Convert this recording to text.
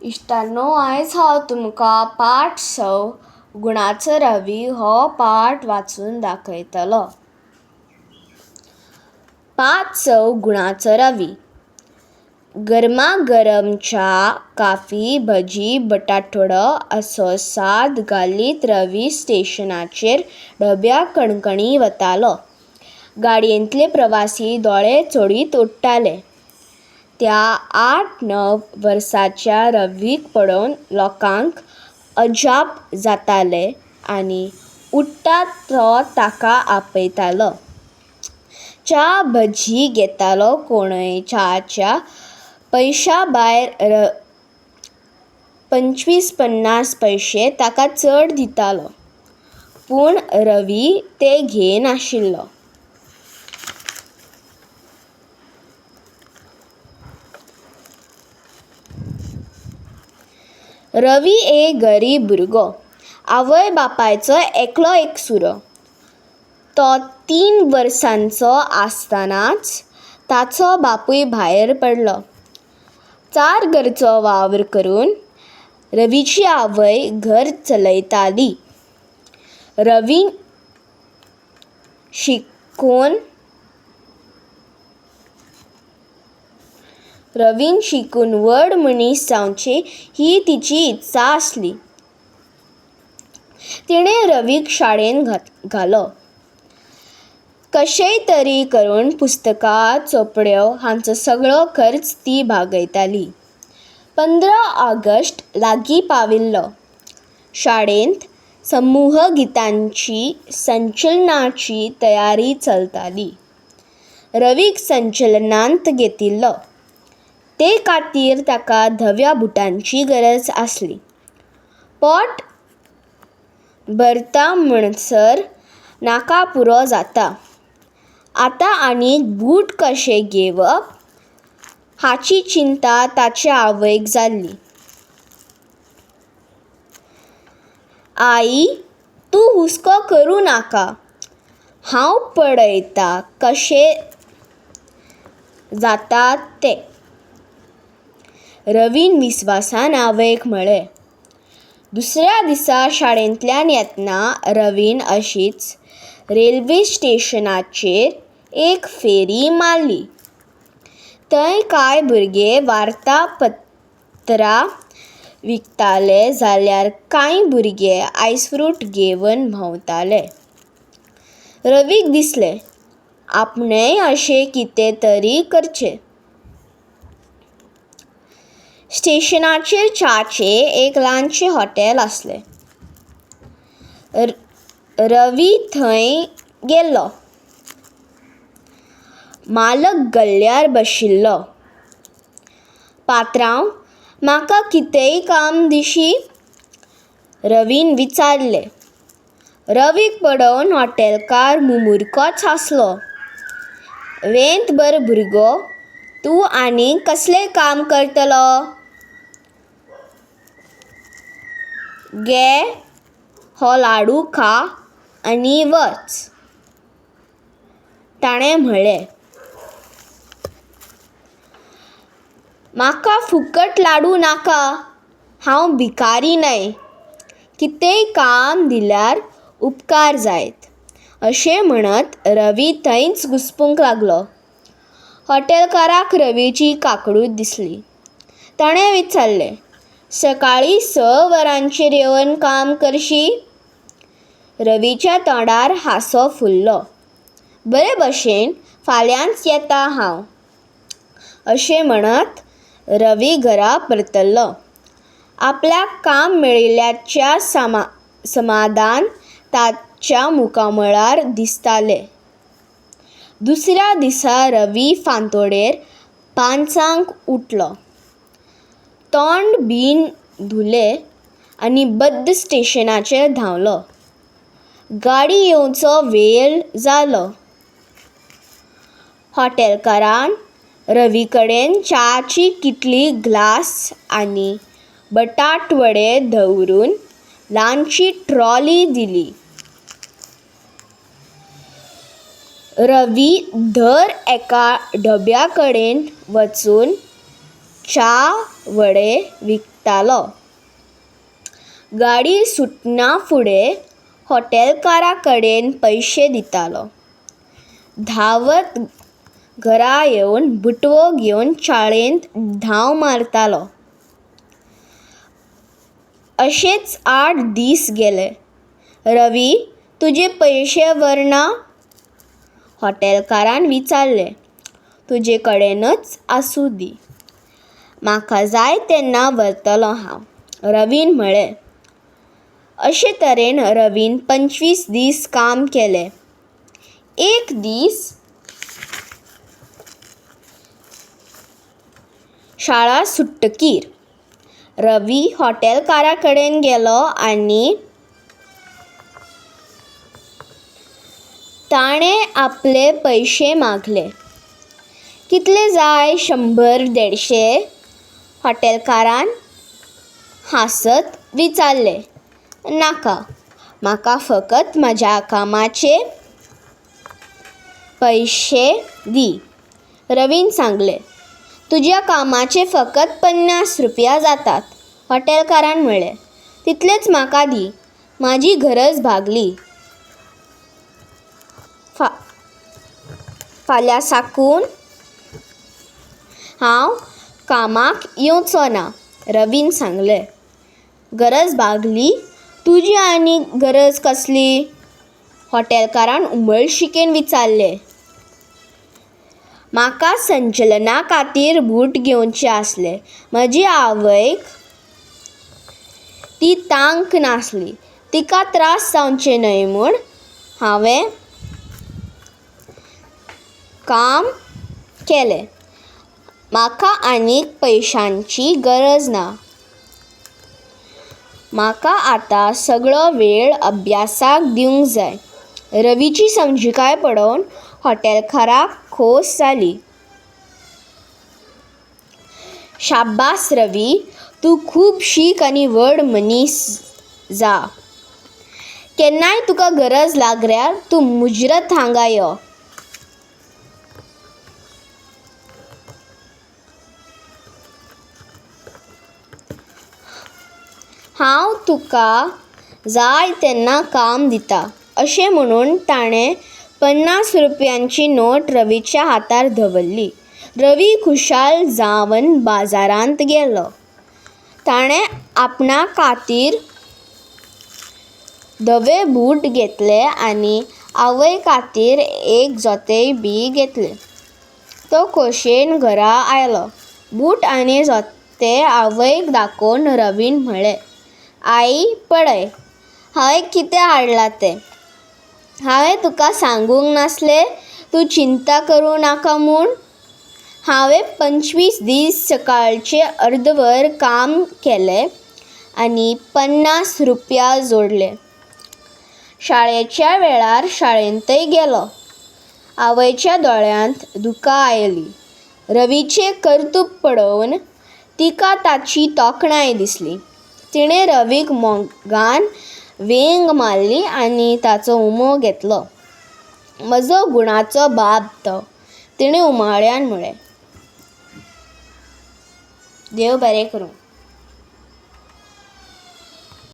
इश्टांनो, आयज हांव तुमकां पाठ 6 गुणाचो रवी हो पाठ वाचून दाखयतलो. पाठ 6 गुणाचो रवी. गरमागरम च्या, काफी, भजी, बटाटवडो असो साद घालीत रवी स्टेशनाचेर डब्या कणकणी वतालो. गाडयेंतले प्रवासी दोळे चोडीत ओडटाले. त्या 8-9 वर्साच्या रवीक पळोवन लोकांक अजाप जातालें आनी उठ्ठा तो ताका आपयतालो. च्या भजी घेतालो कोणय च्याच्या पैशा भायर 25-50 पैशे ताका चड दितालो, पूण रवी ते घेयनाशिल्लो. रवी एक गरीब भुरगो. आवय बापायचो एकलो एक सुरो. तो 3 वर्सांचो आसतनाच ताचो बापूय भायर पडलो. 4 घरचो वावर करून रवीची आवय घर चलयताली. रवीन शिकून व्हड मनीस जावचें ही तिची इत्सा आसली. तिणें रवीक शाळेंत घालो. कशेय तरी करून पुस्तकां, चोपड्यो हांचो सगळो खर्च ती भागयताली. 15 ऑगस्ट लागीं पाविल्लो. शाळेंत समूह गितांची संचलनाची तयारी चलताली. रवीक संचलनांत घेतिल्लो. ते खातीर ताका धव्या बुटांची गरज आसली. पोट भरता म्हणसर नाका पुरो जाता. आतां आनीक बूट कशे घेवप हाची चिंता ताचे आवयक जाल्ली. आई, तूं हुस्को करूं नाका, हांव पळयतां कशें जाता तें, रवीन विस्वासान आवयक म्हळें. दुसऱ्या दिसा शाळेंतल्यान येतना रवीन अशीच रेल्वे स्टेशनाचेर एक फेरी मारली. थंय कांय भुरगे वार्तापत्रां विकताले जाल्यार कांय भुरगे आयसफ्रूट घेवन भोंवताले. रवीक दिसलें, आपणेय अशें कितें तरी करचें. स्टेशनाचेर च्याचें एक ल्हानशें हॉटेल आसलें. रवी थंय गेल्लो. मालक गल्ल्यार बशिल्लो. पात्रांव, म्हाका कितेंय काम दिशी, रवीन विचारलें. रवीक पळोवन हॉटेलकार मुमुरखोच हांसलो. वेंत बर भुरगो, तूं आनीक कसलें काम करतलो? घे हो लाडू खा आनी वच, ताणें म्हळें. म्हाका फुकट लाडू नाका, हांव भिकारी न्हय. कितेंय काम दिल्यार उपकार जायत, अशें म्हणत रवी थंयच घुस्पूंक लागलो. हॉटेलकाराक रवीची काकडूच दिसली. ताणें विचारलें, सकाळीं 6 वरांचेर येवन काम करशी? रवीच्या तोंडार हांसो फुल्लो. बरे भशेन, फाल्यांच येतां हांव, अशें म्हणत रवी घरा परतलो. आपल्याक काम मेळिल्ल्याच्या समाधान ताच्या मुखामळार दिसतालें. दुसऱ्या दिसा रवी फांतोडेर 5:00 उठलो. तोंड बीन धुलें आनी बद्द स्टेशनाचेर धांवलो. गाडी येवचो वेळ जालो. हॉटेलकारान रवी कडेन च्याची किटली, ग्लास आनी बटाटवडे दवरून ल्हानशी ट्रॉली दिली. रवी दर एका डब्या कडेन वचून च्या वडे विकतालो. गाडी सुटना फुडें हॉटेलकारा कडेन पयशे दितालो. धांवत घरा येवन बुटवो घेवन शाळेंत धांव मारतालो. अशेच 8 दीस गेले. रवी, तुजे पयशे व्हरना? हॉटेलकारान विचारलें. तुजे कडेनच आसूं दी. म्हाका जाय तेन्ना व्हरतलों हांव, रवीन म्हळें. अशे तरेन रवीन 25 दीस काम केलें. एक दीस शाळा सुट्टकीर रवी हॉटेलकारा कडेन गेलो आनी ताणें आपले पयशे मागले. कितले जाय? 100-150? हॉटेलकारान हांसत विचारलें. नाका, म्हाका फकत म्हज्या कामाचे पयशे दी, रवीन सांगलें. तुज्या कामाचे फकत 50 रुपया जातात, हॉटेलकारान म्हळें. तितलेच म्हाका दी, म्हाजी गरज भागली. फाल्यां साकून हांव कामाक येवचो ना, रवीन सांगलें. गरज भागली? तुजी आनी गरज कसली? हॉटेलकारान उमळशिकेन विचारलें. म्हाका संचलना खातीर बूट घेवचे आसले. म्हजी आवयक ती तांक नासली. तिका त्रास जावचे न्हय म्हूण हांवें काम केलें. म्हाका आनीक पयशांची गरज ना. म्हाका आतां सगळो वेळ अभ्यासाक दिवंक जाय. रवीची समजिकाय पळोवन हॉटेलकाराक खोस जाली. शाब्बास रवी, तूं खूब शीक आनी व्हड मनीस जा. केन्नाय तुका गरज लागल्यार तूं मुजरत हांगा यो. हांव तुका जाय तेन्ना काम दिता. अशें म्हणून ताणें 50 रुपयांची नोट रवीच्या हातार दवरली. रवी खुशाल जावन बाजारांत गेलो. ताणें आपणा खातीर धवे बूट घेतले आनी आवय खातीर एक जोतेय बी घेतले. तो खोशेन घरा आयलो. बूट आनी जोते आवयक दाखोवन रवीन म्हळें. आई, पळय, हांवें कितें हाडलां तें. हांवें तुका सांगूंक नासलें तूं चिंता करूं नाका म्हूण? हांवें 25 दीस सकाळचे अर्दवर काम केलें आनी 50 रुपया जोडले. शाळेच्या वेळार शाळेंतय गेलो. आवयच्या दोळ्यांत दुकां आयलीं. रवीचें कर्तूब पळोवन तिका ताची तोखणाय दिसली. तिणें रवीक मोगान वेंग मारली आनी ताचो उमो घेतलो. म्हजो गुणाचो बाब तो, तिणें उमाळ्यान म्हळें. देव बरें करूं.